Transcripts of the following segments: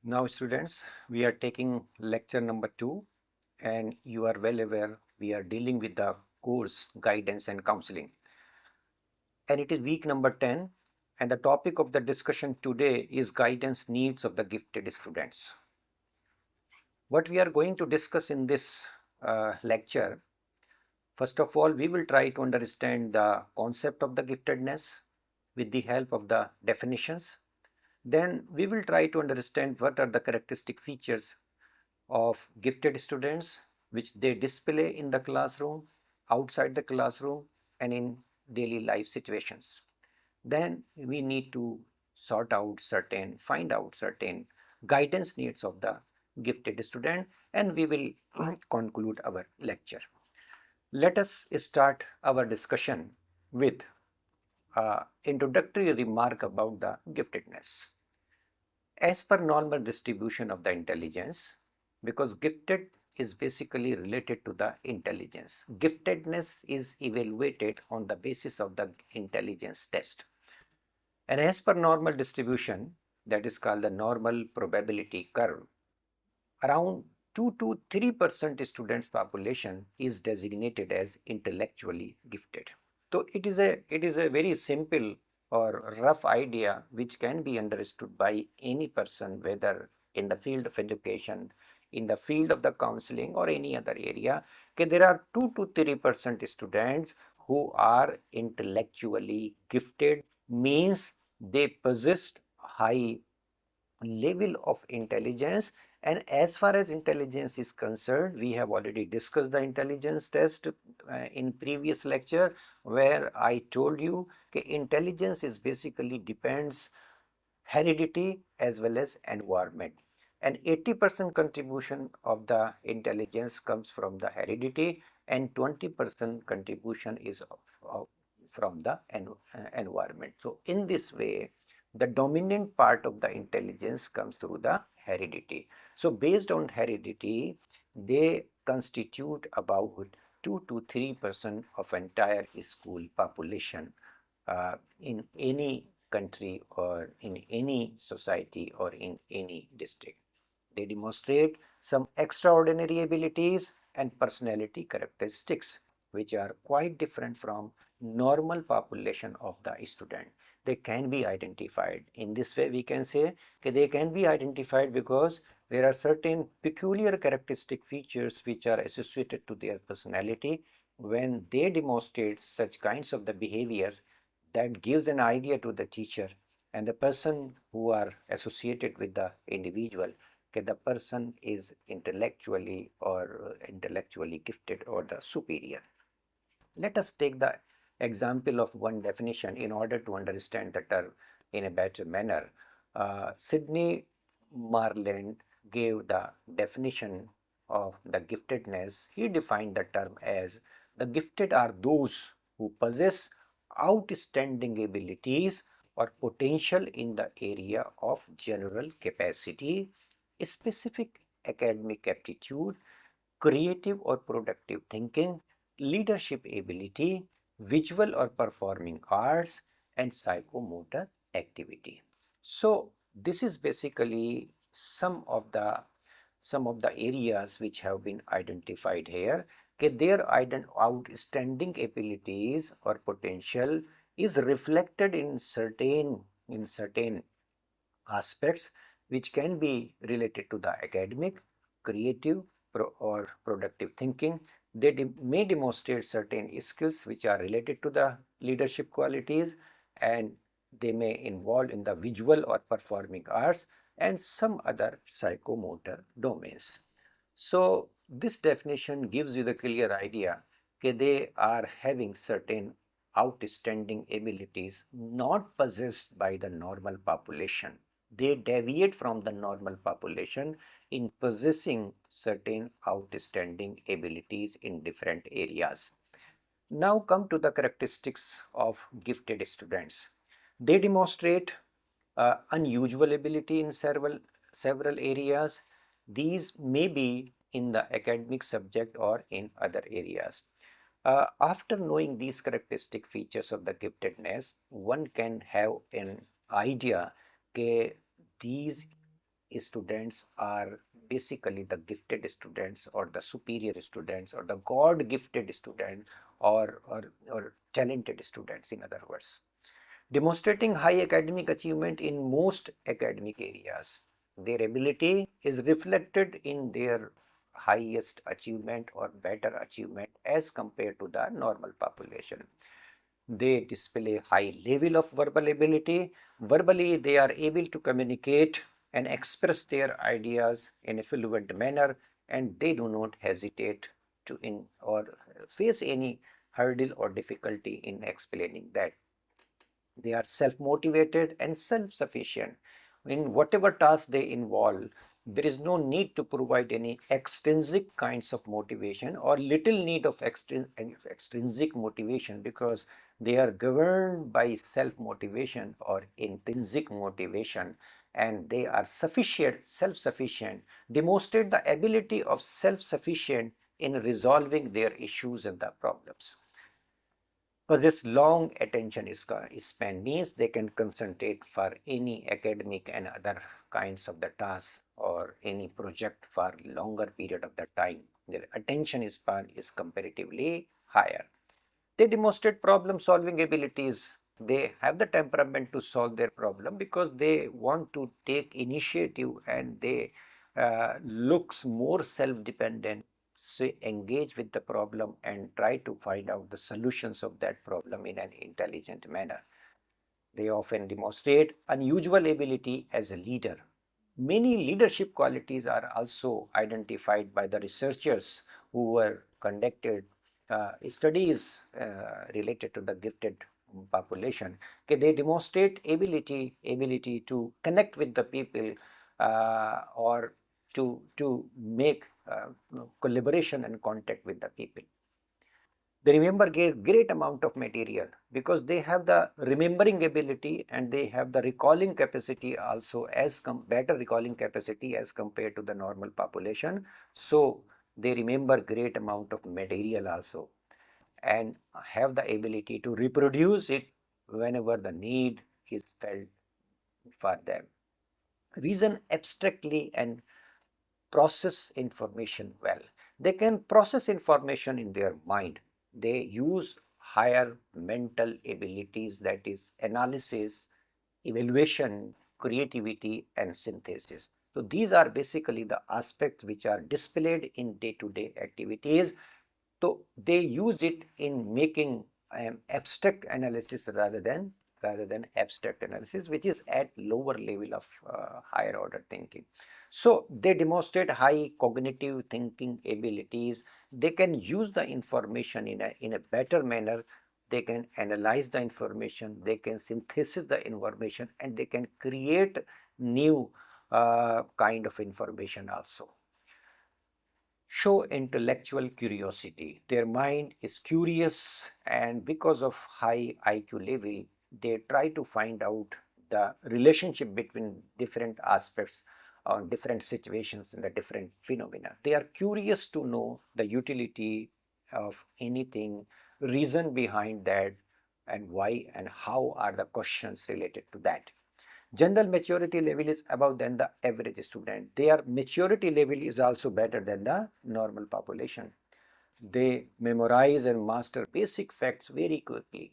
Now students, we are taking lecture number 2 and you are well aware we are dealing with the course guidance and counseling, and it is week number 10, and the topic of the discussion today is guidance needs of the gifted students. What we are going to discuss in this lecture, first of all we will try to understand the concept of the giftedness with the help of the definitions. Then we will try to understand what are the characteristic features of gifted students which they display in the classroom, outside the classroom, and in daily life situations. Then we need to find out certain guidance needs of the gifted student, and we will conclude our lecture. Let us start our discussion with introductory remark about the giftedness. As per normal distribution of the intelligence, because gifted is basically related to the intelligence. Giftedness is evaluated on the basis of the intelligence test. And as per normal distribution, that is called the normal probability curve, around 2 to 3% students population is designated as intellectually gifted. So it is a very simple or rough idea which can be understood by any person, whether in the field of education, in the field of the counseling, or any other area. Okay, there are 2 to 3% students who are intellectually gifted, means they possess high level of intelligence. And as far as intelligence is concerned, we have already discussed the intelligence test in previous lecture, where I told you that intelligence is basically depends heredity as well as environment, and 80% contribution of the intelligence comes from the heredity and 20% contribution is from the environment. So in this way, the dominant part of the intelligence comes through the heredity. So based on heredity, they constitute about 2 to 3% of entire school population in any country or in any society or in any district. They demonstrate some extraordinary abilities and personality characteristics which are quite different from normal population of the student. They can be identified. In this way we can say that they can be identified because there are certain peculiar characteristic features which are associated to their personality. When they demonstrate such kinds of the behaviors, that gives an idea to the teacher and the person who are associated with the individual, okay, the person is intellectually gifted or the superior. Let us take the example of one definition in order to understand the term in a better manner. Sidney Marland gave the definition of the giftedness. He defined the term as the gifted are those who possess outstanding abilities or potential in the area of general capacity, specific academic aptitude, creative or productive thinking, leadership ability, visual or performing arts, and psychomotor activity. So this is basically some of the areas which have been identified here. Okay, their outstanding abilities or potential is reflected in certain aspects which can be related to the academic, creative, or productive thinking. They may demonstrate certain skills which are related to the leadership qualities, and they may involve in the visual or performing arts and some other psychomotor domains. So this definition gives you the clear idea that they are having certain outstanding abilities not possessed by the normal population. They deviate from the normal population in possessing certain outstanding abilities in different areas. Now come to the characteristics of gifted students. They demonstrate unusual ability in several areas. These may be in the academic subject or in other areas. After knowing these characteristic features of the giftedness, one can have an idea that these students are basically the gifted students or the superior students or the God gifted student or talented students, in other words. Demonstrating high academic achievement in most academic areas. Their ability is reflected in their highest achievement or better achievement as compared to the normal population. They display high level of verbal ability. Verbally, they are able to communicate and express their ideas in a fluent manner, and they do not hesitate to in or face any hurdle or difficulty in explaining that. They are self-motivated and self-sufficient. In whatever task they involve, there is no need to provide any extrinsic kinds of motivation or little need of extrinsic motivation, because they are governed by self-motivation or intrinsic motivation, and they are sufficient, self-sufficient, demonstrate the ability of self-sufficient in resolving their issues and the problems. Possess long attention span means they can concentrate for any academic and other kinds of the tasks or any project for longer period of the time. Their attention span is comparatively higher. They demonstrate problem solving abilities. They have the temperament to solve their problem because they want to take initiative, and they looks more self-dependent, so engage with the problem and try to find out the solutions of that problem in an intelligent manner. They often demonstrate unusual ability as a leader. Many leadership qualities are also identified by the researchers who were conducted studies related to the gifted population. Okay, they demonstrate ability to connect with the people or to make collaboration and contact with the people. They remember great amount of material because they have the remembering ability, and they have the recalling capacity also, as better recalling capacity as compared to the normal population. So they remember great amount of material also, and have the ability to reproduce it whenever the need is felt for them. Reason abstractly and process information well. They can process information in their mind. They use higher mental abilities, that is analysis, evaluation, creativity, and synthesis. So these are basically the aspects which are displayed in day-to-day activities. So they use it in making abstract analysis rather than abstract analysis, which is at lower level of higher order thinking. So they demonstrate high cognitive thinking abilities. They can use the information in a better manner. They can analyze the information, they can synthesize the information, and they can create new kind of information also. Show intellectual curiosity. Their mind is curious, and because of high IQ level, they try to find out the relationship between different aspects or different situations and the different phenomena. They are curious to know the utility of anything, reason behind that, and why and how are the questions related to that. General maturity level is above than the average student. Their maturity level is also better than the normal population. They memorize and master basic facts very quickly.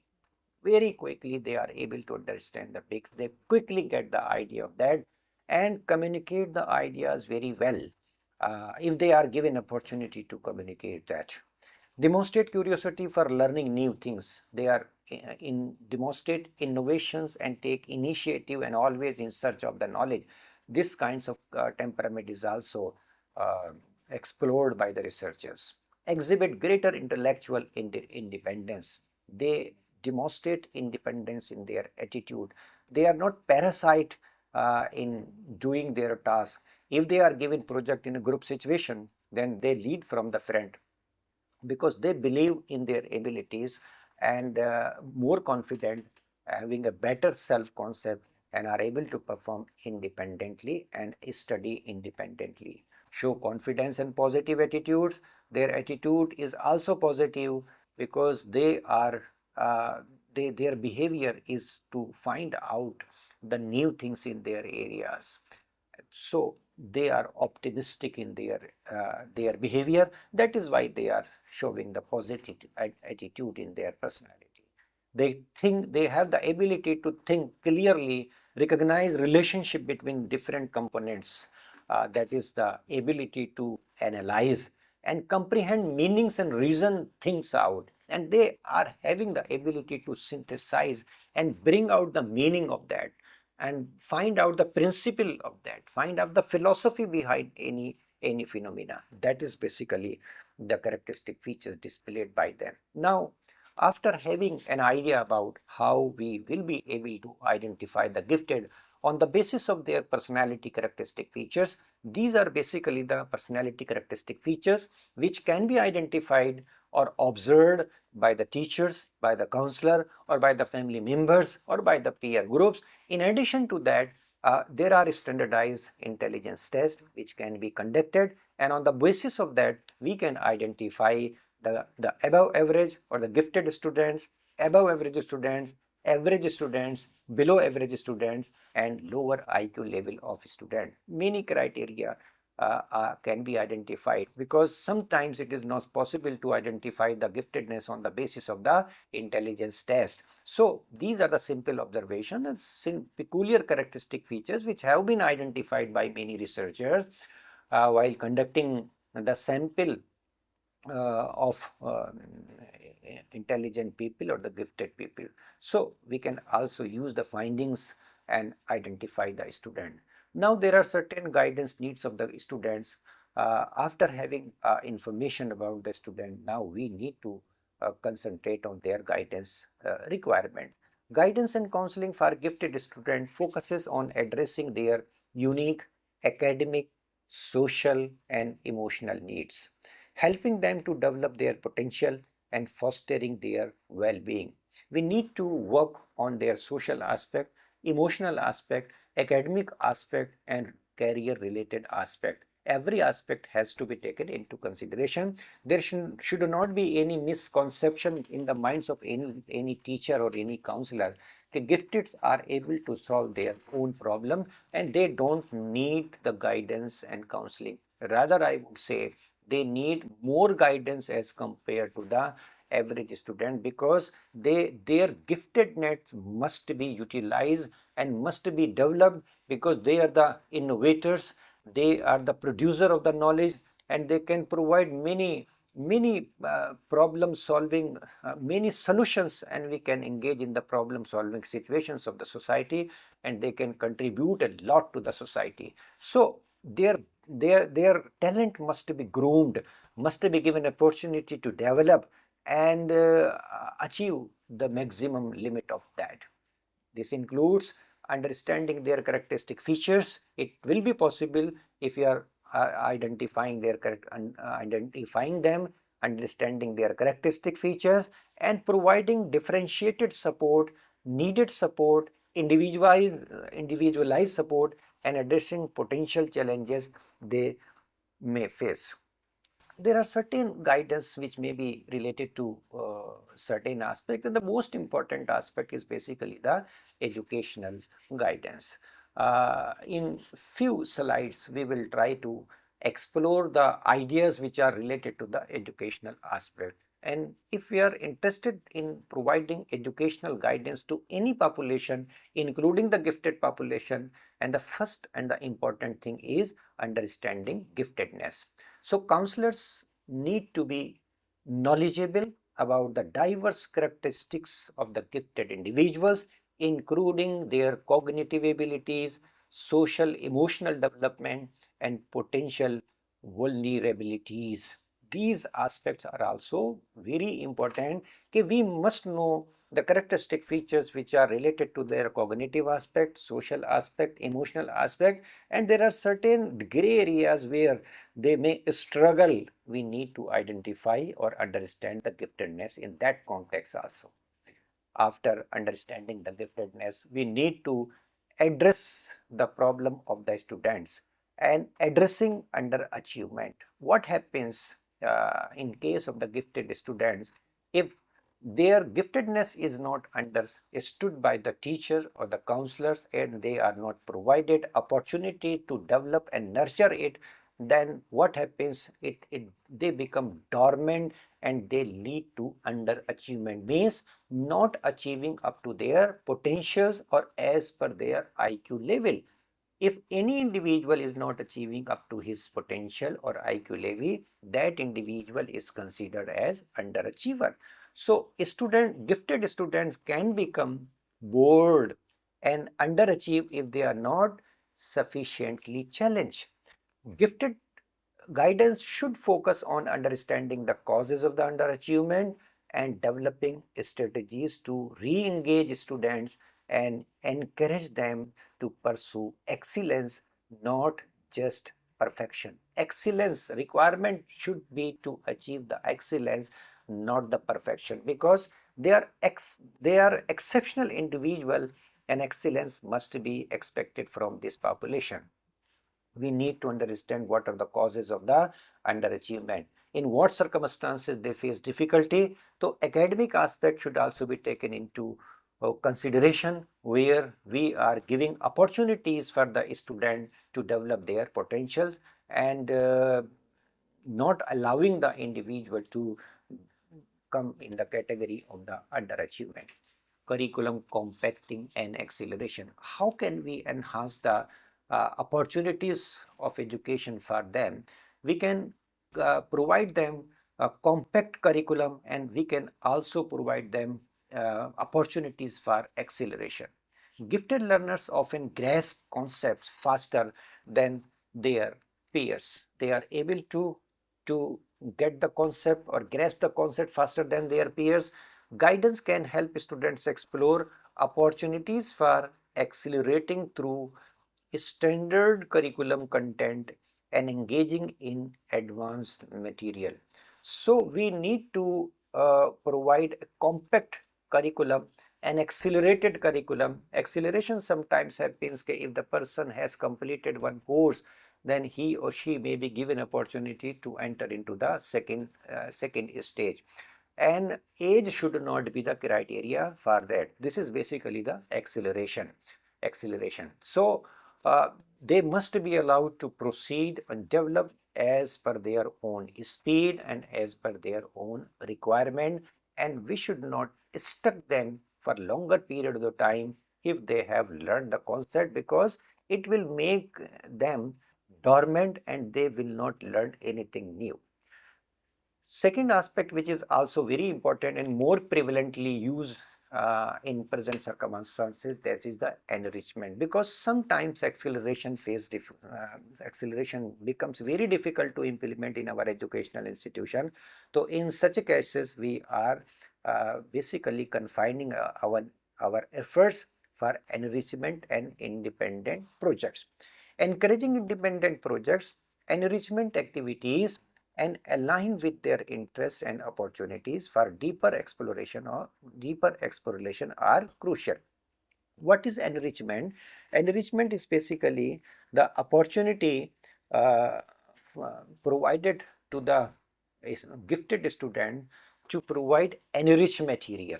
Very quickly they are able to understand the big, they quickly get the idea of that and communicate the ideas very well if they are given opportunity to communicate that. Demonstrate curiosity for learning new things. They are demonstrate innovations and take initiative and always in search of the knowledge. This kinds of temperament is also uh, explored by the researchers. Exhibit greater intellectual independence. They demonstrate independence in their attitude. They are not parasite in doing their task. If they are given project in a group situation, then they lead from the front because they believe in their abilities and more confident, having a better self-concept, and are able to perform independently and study independently. Show confidence and positive attitudes. Their attitude is also positive because they are their behavior is to find out the new things in their areas. so they are optimistic in their behavior. That is why they are showing the positive attitude in their personality. They think, they have the ability to think clearly, recognize relationship between different components. That is the ability to analyze and comprehend meanings and reason things out. And they are having the ability to synthesize and bring out the meaning of that, and find out the principle of that, find out the philosophy behind any phenomena. That is basically the characteristic features displayed by them. Now, after having an idea about how we will be able to identify the gifted on the basis of their personality characteristic features, these are basically the personality characteristic features which can be identified or observed by the teachers, by the counselor, or by the family members, or by the peer groups. In addition to that, there are standardized intelligence tests which can be conducted, and on the basis of that, we can identify the above average or the gifted students, above average students, below average students, and lower IQ level of student. Many criteria can be identified, because sometimes it is not possible to identify the giftedness on the basis of the intelligence test. So these are the simple observations and peculiar characteristic features which have been identified by many researchers while conducting the sample of intelligent people or the gifted people. So we can also use the findings and identify the student. Now there are certain guidance needs of the students. After having information about the student, now we need to concentrate on their guidance requirement. Guidance and counseling for gifted student focuses on addressing their unique academic, social, and emotional needs, helping them to develop their potential and fostering their well-being. We need to work on their social aspect, emotional aspect, academic aspect, and career related aspect. Every aspect has to be taken into consideration. There should not be any misconception in the minds of any teacher or any counselor. The gifteds are able to solve their own problem and they don't need the guidance and counseling. Rather, I would say they need more guidance as compared to the average student, because their giftedness must be utilized and must be developed, because they are the innovators, they are the producer of the knowledge, and they can provide many problem solving, many solutions, and we can engage in the problem solving situations of the society, and they can contribute a lot to the society. So their talent must be groomed, must be given opportunity to develop and achieve the maximum limit of that. This includes understanding their characteristic features. It will be possible if you are identifying them, understanding their characteristic features, and providing differentiated support, needed support, individualized support, and addressing potential challenges they may face. There are certain guidance which may be related to certain aspect, and the most important aspect is basically the educational guidance. In few slides we will try to explore the ideas which are related to the educational aspect, and if we are interested in providing educational guidance to any population including the gifted population, and the first and the important thing is understanding giftedness. So counselors need to be knowledgeable about the diverse characteristics of the gifted individuals, including their cognitive abilities, social emotional development, and potential vulnerabilities. These aspects are also very important. Okay, we must know the characteristic features which are related to their cognitive aspect, social aspect, emotional aspect, and there are certain gray areas where they may struggle. We need to identify or understand the giftedness in that context also. After understanding the giftedness, we need to address the problem of the students and addressing underachievement. What happens in case of the gifted students if their giftedness is not understood by the teacher or the counselors, and they are not provided opportunity to develop and nurture it, then what happens, they become dormant and they lead to underachievement, means not achieving up to their potentials or as per their IQ level. If any individual is not achieving up to his potential or IQ level, that individual is considered as underachiever. So gifted students can become bored and underachieve if they are not sufficiently challenged. Gifted guidance should focus on understanding the causes of the underachievement and developing strategies to re-engage students and encourage them to pursue excellence, not just perfection. Excellence requirement should be to achieve the excellence, not the perfection, because they are exceptional individual, and excellence must be expected from this population. We need to understand what are the causes of the underachievement, in what circumstances they face difficulty. So academic aspect should also be taken into consideration, where we are giving opportunities for the student to develop their potentials, and not allowing the individual to come in the category of the underachievement. Curriculum compacting and acceleration. How can we enhance the opportunities of education for them? We can provide them a compact curriculum, and we can also provide them opportunities for acceleration. Gifted learners often grasp concepts faster than their peers. They are able to get the concept or grasp the concept faster than their peers. Guidance can help students explore opportunities for accelerating through standard curriculum content and engaging in advanced material. So we need to provide a compact curriculum, an accelerated curriculum. Acceleration sometimes happens if the person has completed one course, then he or she may be given opportunity to enter into the second stage, and age should not be the criteria for that. This is basically the acceleration. So they must be allowed to proceed and develop as per their own speed and as per their own requirement, and we should not stuck them for longer period of the time if they have learned the concept, because it will make them dormant and they will not learn anything new. Second aspect, which is also very important and more prevalently used in present circumstances, that is the enrichment, because sometimes acceleration becomes very difficult to implement in our educational institution. So in such cases, we are basically confining our efforts for enrichment and independent projects. Encouraging independent projects, enrichment activities, and align with their interests and opportunities for deeper exploration are crucial. What is enrichment? Enrichment is basically the opportunity uh, provided to the gifted student to provide enriched material.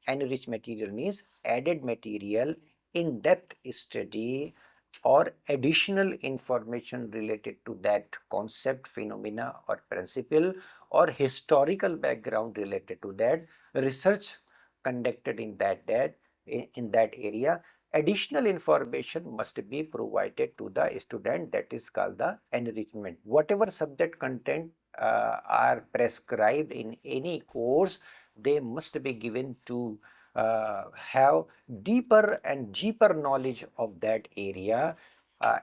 Enriched material means added material, in-depth study, or additional information related to that concept, phenomena, or principle, or historical background related to that, research conducted in that area. Additional information must be provided to the student, that is called the enrichment. Whatever subject content are prescribed in any course, they must be given to have deeper and deeper knowledge of that area,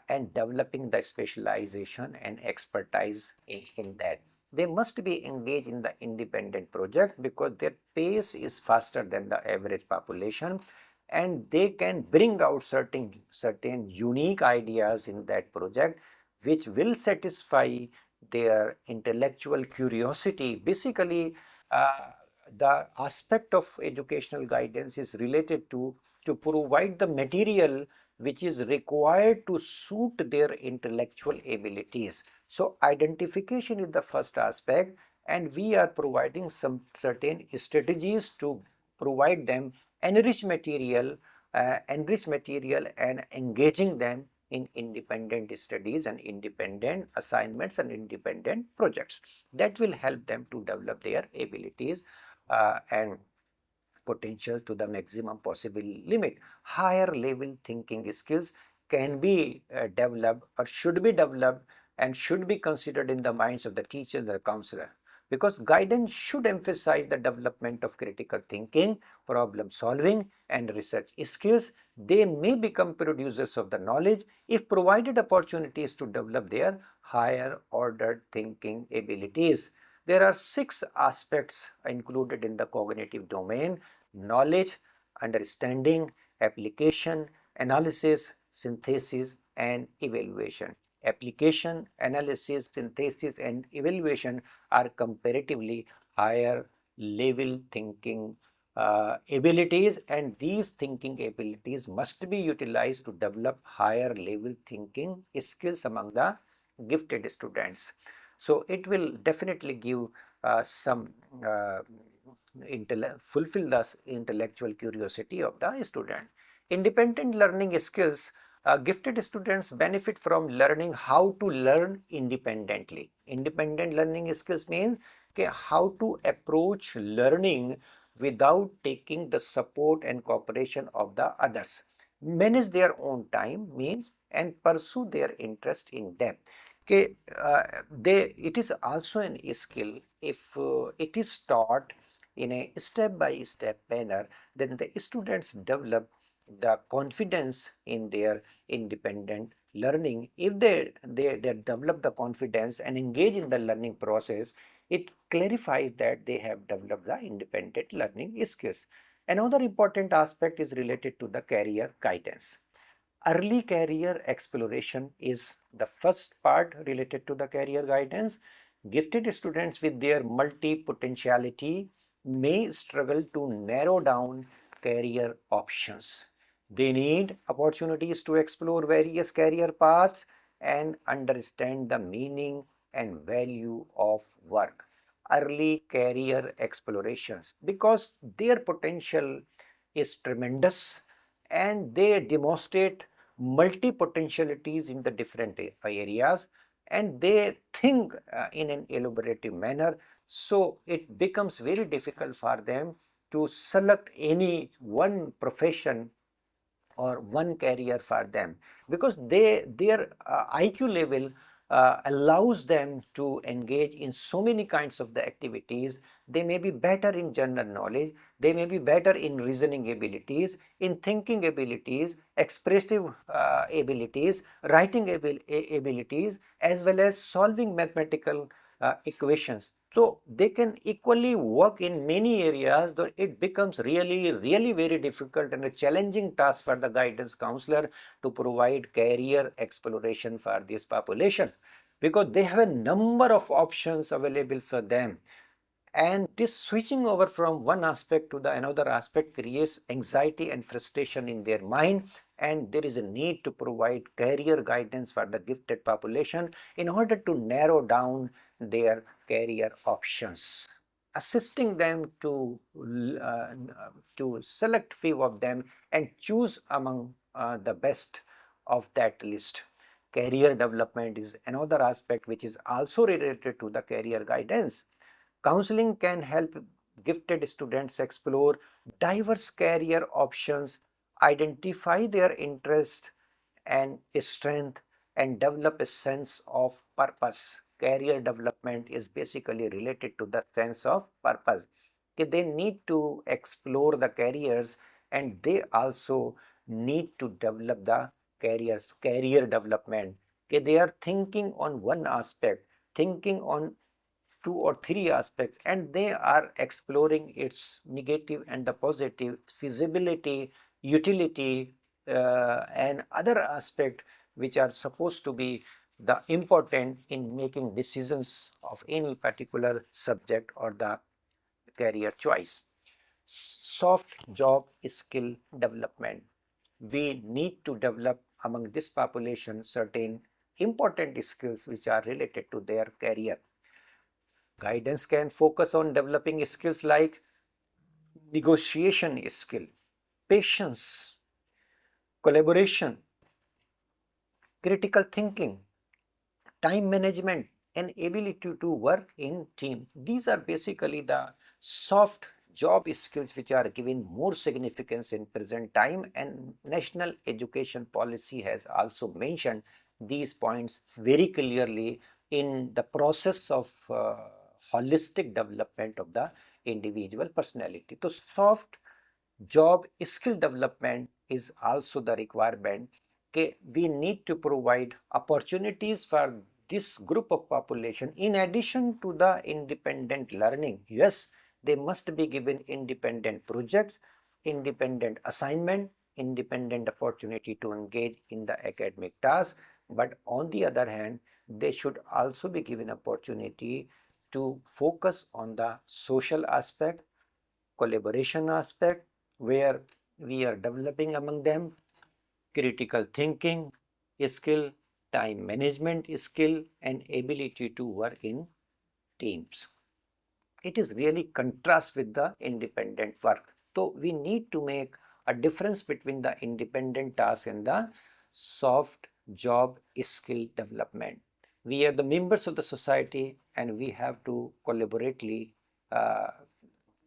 and developing the specialization and expertise in that. They must be engaged in the independent projects because their pace is faster than the average population, and they can bring out certain unique ideas in that project which will satisfy their intellectual curiosity. Basically, the aspect of educational guidance is related to provide the material which is required to suit their intellectual abilities. So identification is the first aspect, and we are providing some certain strategies to provide them enriched material, and engaging them in independent studies and independent assignments and independent projects. That will help them to develop their abilities and potential to the maximum possible limit. Higher level thinking skills can be developed or should be developed and should be considered in the minds of the teacher and the counselor, because guidance should emphasize the development of critical thinking, problem solving and research skills. They may become producers of the knowledge if provided opportunities to develop their higher order thinking abilities. There are 6 aspects included in the cognitive domain: knowledge, understanding, application, analysis, synthesis and evaluation. Application, analysis, synthesis and evaluation are comparatively higher level thinking abilities, and these thinking abilities must be utilized to develop higher level thinking skills among the gifted students. So it will definitely give some fulfill the intellectual curiosity of the student. Independent learning skills. Gifted students benefit from learning how to learn independently. Independent learning skills mean how to approach learning without taking the support and cooperation of the others. Manage their own time means and pursue their interest in depth. It is also an skill if it is taught in a step-by-step manner, then the students develop the confidence in their independent learning. If they develop the confidence and engage in the learning process, it clarifies that they have developed the independent learning skills. Another important aspect is related to the career guidance. Early career exploration is the first part related to the career guidance. Gifted students with their multi-potentiality may struggle to narrow down career options. They need opportunities to explore various career paths and understand the meaning and value of work. Early career explorations, because their potential is tremendous and they demonstrate multi potentialities in the different areas, and they think in an elaborative manner, so it becomes very difficult for them to select any one profession or one career for them, because their IQ level allows them to engage in so many kinds of the activities. They may be better in general knowledge, they may be better in reasoning abilities, in thinking abilities, expressive abilities, writing abilities, as well as solving mathematical equations. So they can equally work in many areas, though it becomes really very difficult and a challenging task for the guidance counselor to provide career exploration for this population, because they have a number of options available for them. And this switching over from one aspect to the another aspect creates anxiety and frustration in their mind, and there is a need to provide career guidance for the gifted population in order to narrow down their career options, assisting them to select few of them and choose among the best of that list. Career development is another aspect which is also related to the career guidance. Counseling can help gifted students explore diverse career options, identify their interest and strength, and develop a sense of purpose. Career development is basically related to the sense of purpose. Okay, they need to explore the careers, and they also need to develop the career development. Okay, they are thinking on one aspect, thinking on 2 or 3 aspects, and they are exploring its negative and the positive, feasibility, utility, and other aspect which are supposed to be the important in making decisions of any particular subject or the career choice. Soft job skill development. We need to develop among this population certain important skills which are related to their career. Guidance can focus on developing skills like negotiation skill, patience, collaboration, critical thinking, time management, and ability to work in team. These are basically the soft job skills which are given more significance in present time, and national education policy has also mentioned these points very clearly in the process of holistic development of the individual personality. So soft job skill development is also the requirement. Okay, we need to provide opportunities for this group of population in addition to the independent learning. Yes, they must be given independent projects, independent assignment, independent opportunity to engage in the academic tasks, but on the other hand, they should also be given opportunity to focus on the social aspect, collaboration aspect, where we are developing among them critical thinking skill, time management skill, and ability to work in teams. It is really contrast with the independent work. So we need to make a difference between the independent task and the soft job skill development. We are the members of the society and we have to collaboratively uh,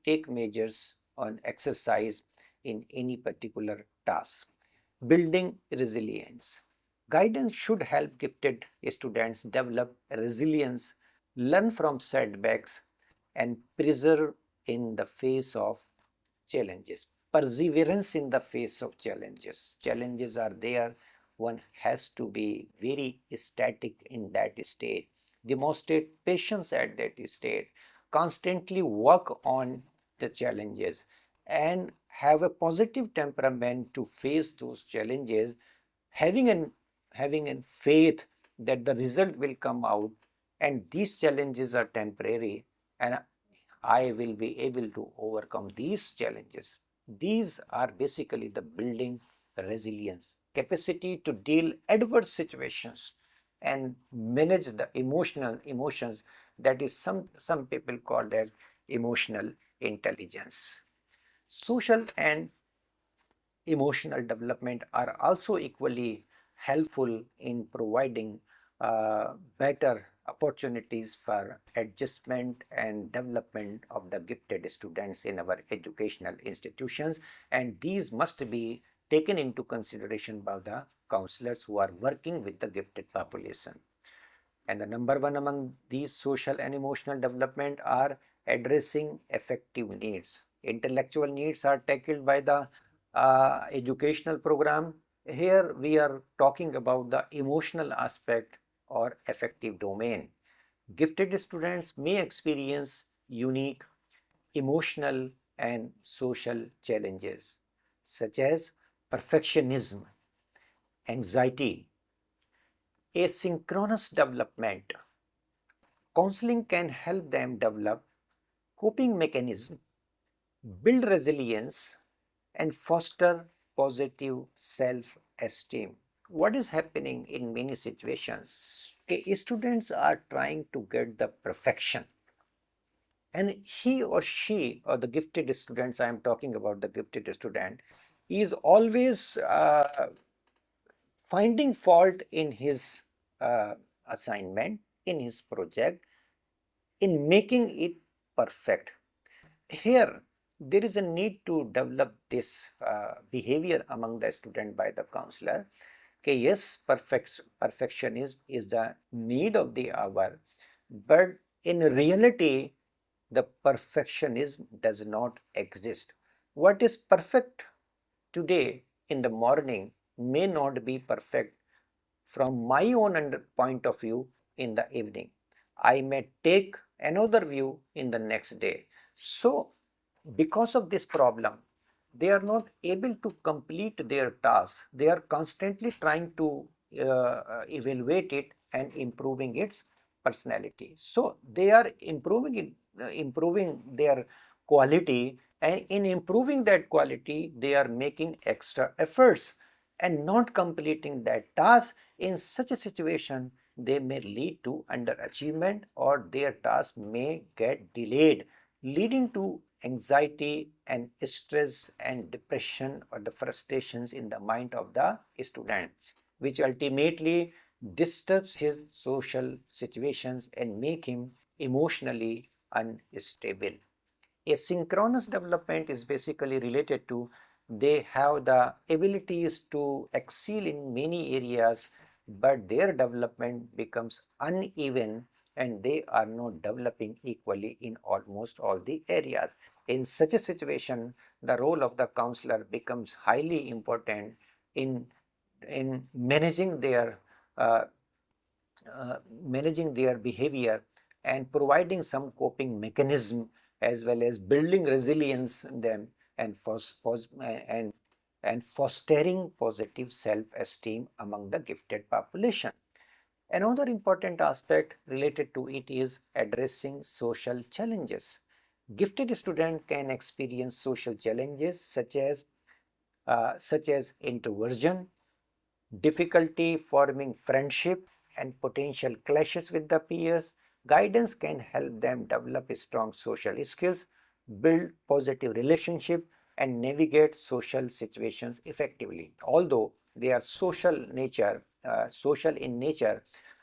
take measures on exercise in any particular task. Building resilience. Guidance should help gifted students develop resilience, learn from setbacks, and persevere in the face of challenges. Perseverance in the face of challenges. Challenges are there. One has to be very static in that state, demonstrate patience at that state, constantly work on the challenges, and have a positive temperament to face those challenges, having an having a faith that the result will come out and these challenges are temporary and I will be able to overcome these challenges. These are basically the building resilience, capacity to deal adverse situations and manage the emotions. That is some people call that emotional intelligence. Social and emotional development are also equally helpful in providing better opportunities for adjustment and development of the gifted students in our educational institutions, and these must be taken into consideration by the counselors who are working with the gifted population. And the number one among these social and emotional development are addressing affective needs. Intellectual needs are tackled by the educational program. Here we are talking about the emotional aspect or affective domain. Gifted students may experience unique emotional and social challenges such as perfectionism, anxiety, asynchronous development. Counseling can help them develop coping mechanism, build resilience, and foster positive self-esteem. What is happening in many situations? Students are trying to get the perfection, and he or she, or the gifted students, I am talking about the gifted student, is always finding fault in his assignment, in his project, in making it perfect. Here, there is a need to develop this behavior among the student by the counselor. Okay, yes, perfectionism is the need of the hour, but in reality, the perfectionism does not exist. What is perfect today in the morning may not be perfect from my own point of view in the evening. I may take another view in the next day. So, because of this problem, they are not able to complete their task. They are constantly trying to evaluate it and improving its personality. So, they are improving their quality, and in improving that quality, they are making extra efforts and not completing that task. In such a situation, they may lead to underachievement or their task may get delayed, leading to anxiety and stress and depression or the frustrations in the mind of the student, which ultimately disturbs his social situations and make him emotionally unstable. Asynchronous development is basically related to they have the abilities to excel in many areas, but their development becomes uneven and they are not developing equally in almost all the areas. In such a situation, the role of the counselor becomes highly important in managing uh, managing their behavior and providing some coping mechanism as well as building resilience in them and, and, and fostering positive self-esteem among the gifted population. Another important aspect related to it is addressing social challenges. Gifted student can experience social challenges such as introversion, difficulty forming friendship, and potential clashes with the peers. Guidance can help them develop strong social skills, build positive relationship, and navigate social situations effectively. Although they are social in nature,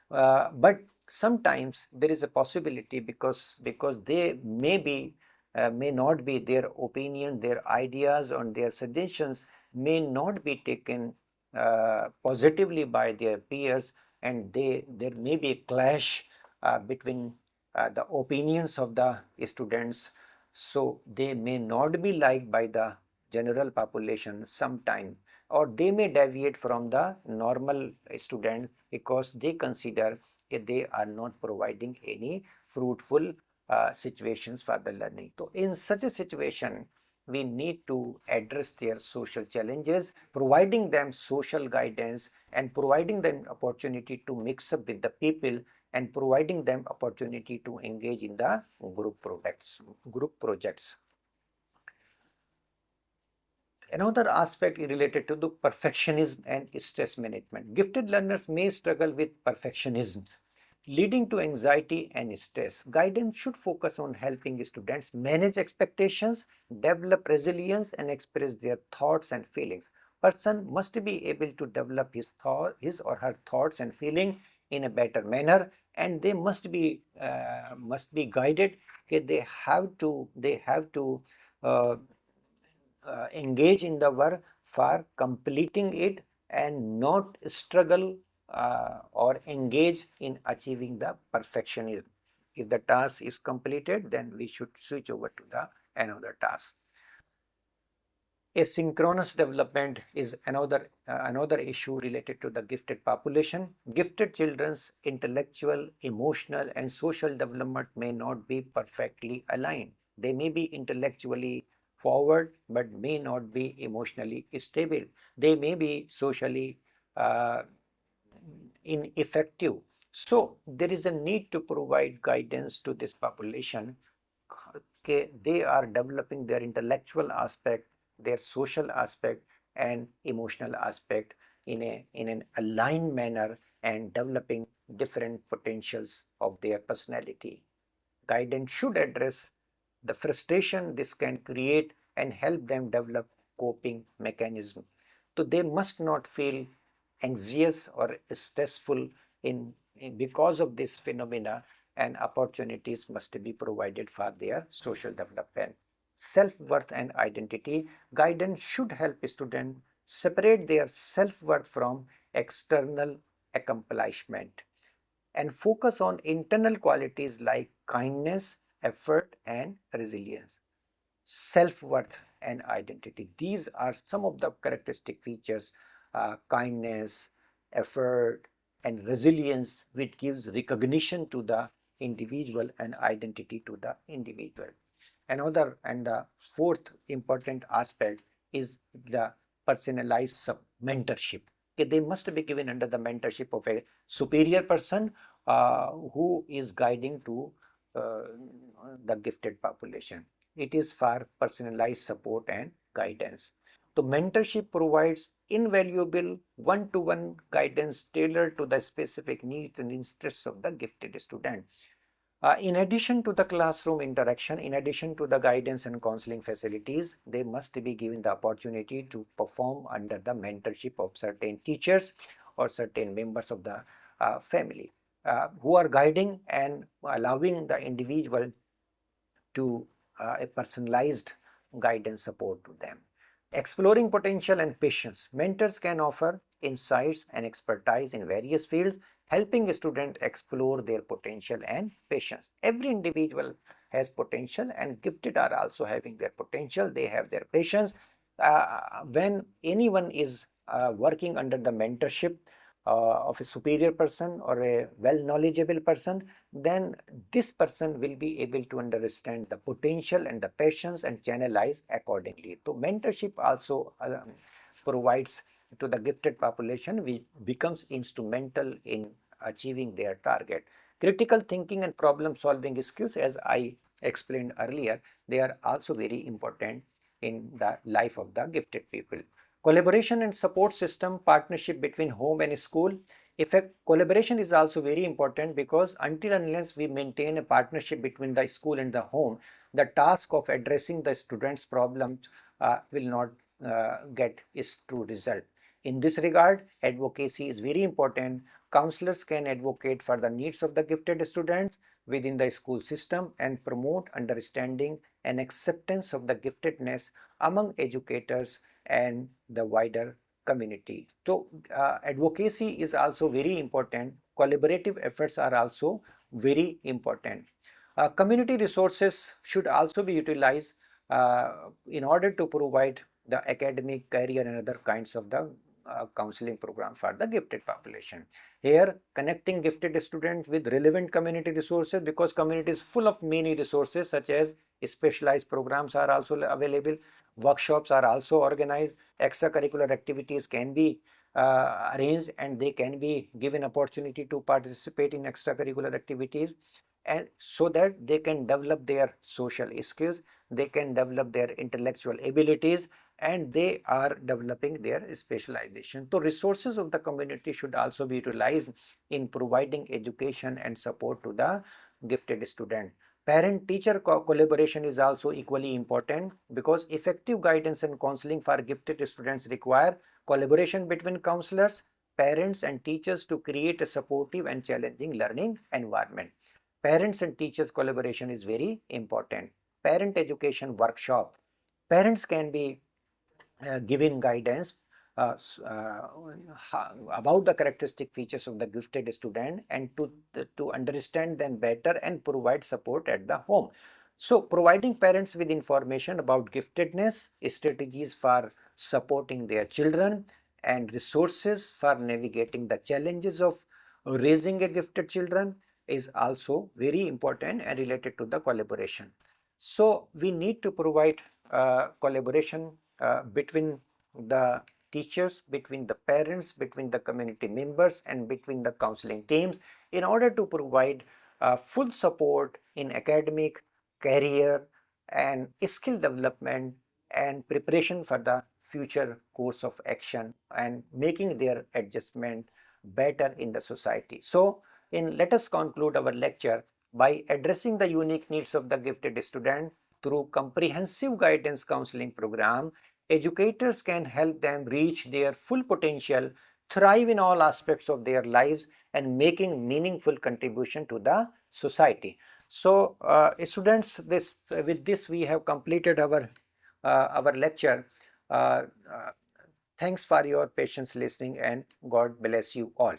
but sometimes there is a possibility because they may not be their opinion, their ideas, or their suggestions may not be taken positively by their peers, and there may be a clash between the opinions of the students, so they may not be liked by the general population sometime, or they may deviate from the normal student because they consider that they are not providing any fruitful situations for the learning. So in such a situation, we need to address their social challenges, providing them social guidance and providing them opportunity to mix up with the people and providing them opportunity to engage in the group projects. Another aspect is related to the perfectionism and stress management. Gifted learners may struggle with perfectionism, leading to anxiety and stress. Guidance should focus on helping students manage expectations, develop resilience, and express their thoughts and feelings. Person must be able to develop his or her thoughts and feeling in a better manner, and they must be guided. Okay, they have to uh, engage in the work for completing it and not struggle or engage in achieving the perfectionism. If the task is completed, then we should switch over to the another task. Asynchronous development is another issue related to the gifted population. Gifted children's intellectual, emotional, and social development may not be perfectly aligned. They may be intellectually forward but may not be emotionally stable. They may be socially uh, ineffective. So there is a need to provide guidance to this population. Okay, they are developing their intellectual aspect, their social aspect, and emotional aspect in an aligned manner and developing different potentials of their personality. Guidance should address the frustration this can create and help them develop coping mechanism. So they must not feel anxious or stressful because of this phenomena, and opportunities must be provided for their social development. Self-worth and identity. Guidance should help students separate their self-worth from external accomplishment and focus on internal qualities like kindness, effort, and resilience. Self-worth and identity. These are some of the characteristic features, kindness, effort, and resilience, which gives recognition to the individual and identity to the individual. Another and the fourth important aspect is the personalized mentorship. Okay, they must be given under the mentorship of a superior person who is guiding to uh, the gifted population. It is for personalized support and guidance. So mentorship provides invaluable one-to-one guidance tailored to the specific needs and interests of the gifted student. In addition to the classroom interaction, in addition to the guidance and counseling facilities, they must be given the opportunity to perform under the mentorship of certain teachers or certain members of the family who are guiding and allowing the individual to a personalized guidance support to them. Exploring potential and patience. Mentors can offer insights and expertise in various fields, helping students explore their potential and patience. Every individual has potential, and gifted are also having their potential. They have their patience. When anyone is working under the mentorship of a superior person or a well knowledgeable person, then this person will be able to understand the potential and the passions and channelize accordingly. So mentorship also provides to the gifted population, which becomes instrumental in achieving their target. Critical thinking and problem solving skills, as I explained earlier, they are also very important in the life of the gifted people. Collaboration and support system, partnership between home and school. Effect collaboration is also very important, because until unless we maintain a partnership between the school and the home, the task of addressing the students' problems will not get its true result. In this regard, advocacy is very important. Counselors can advocate for the needs of the gifted students within the school system and promote understanding and acceptance of the giftedness among educators and the wider community. So advocacy is also very important. Collaborative efforts are also very important. Community resources should also be utilized in order to provide the academic, career and other kinds of the counseling program for the gifted population. Here, connecting gifted students with relevant community resources, because community is full of many resources such as specialized programs are also available, workshops are also organized, extracurricular activities can be arranged, and they can be given opportunity to participate in extracurricular activities, and so that they can develop their social skills, they can develop their intellectual abilities, and they are developing their specialization. So resources of the community should also be utilized in providing education and support to the gifted student. Parent-teacher collaboration is also equally important, because effective guidance and counseling for gifted students require collaboration between counselors, parents and teachers to create a supportive and challenging learning environment. Parents and teachers collaboration is very important. Parent education workshop. Parents can be given guidance uh, about the characteristic features of the gifted student, and to understand them better and provide support at the home. So providing parents with information about giftedness, strategies for supporting their children, and resources for navigating the challenges of raising a gifted children is also very important and related to the collaboration. So we need to provide collaboration between the teachers, between the parents, between the community members, and between the counseling teams, in order to provide full support in academic, career and skill development and preparation for the future course of action, and making their adjustment better in the society. So let us conclude our lecture by addressing the unique needs of the gifted student through comprehensive guidance counseling program. Educators can help them reach their full potential, thrive in all aspects of their lives, and making meaningful contribution to the society. So students, with this we have completed our lecture. Uh, uh, Thanks for your patience listening, and God bless you all.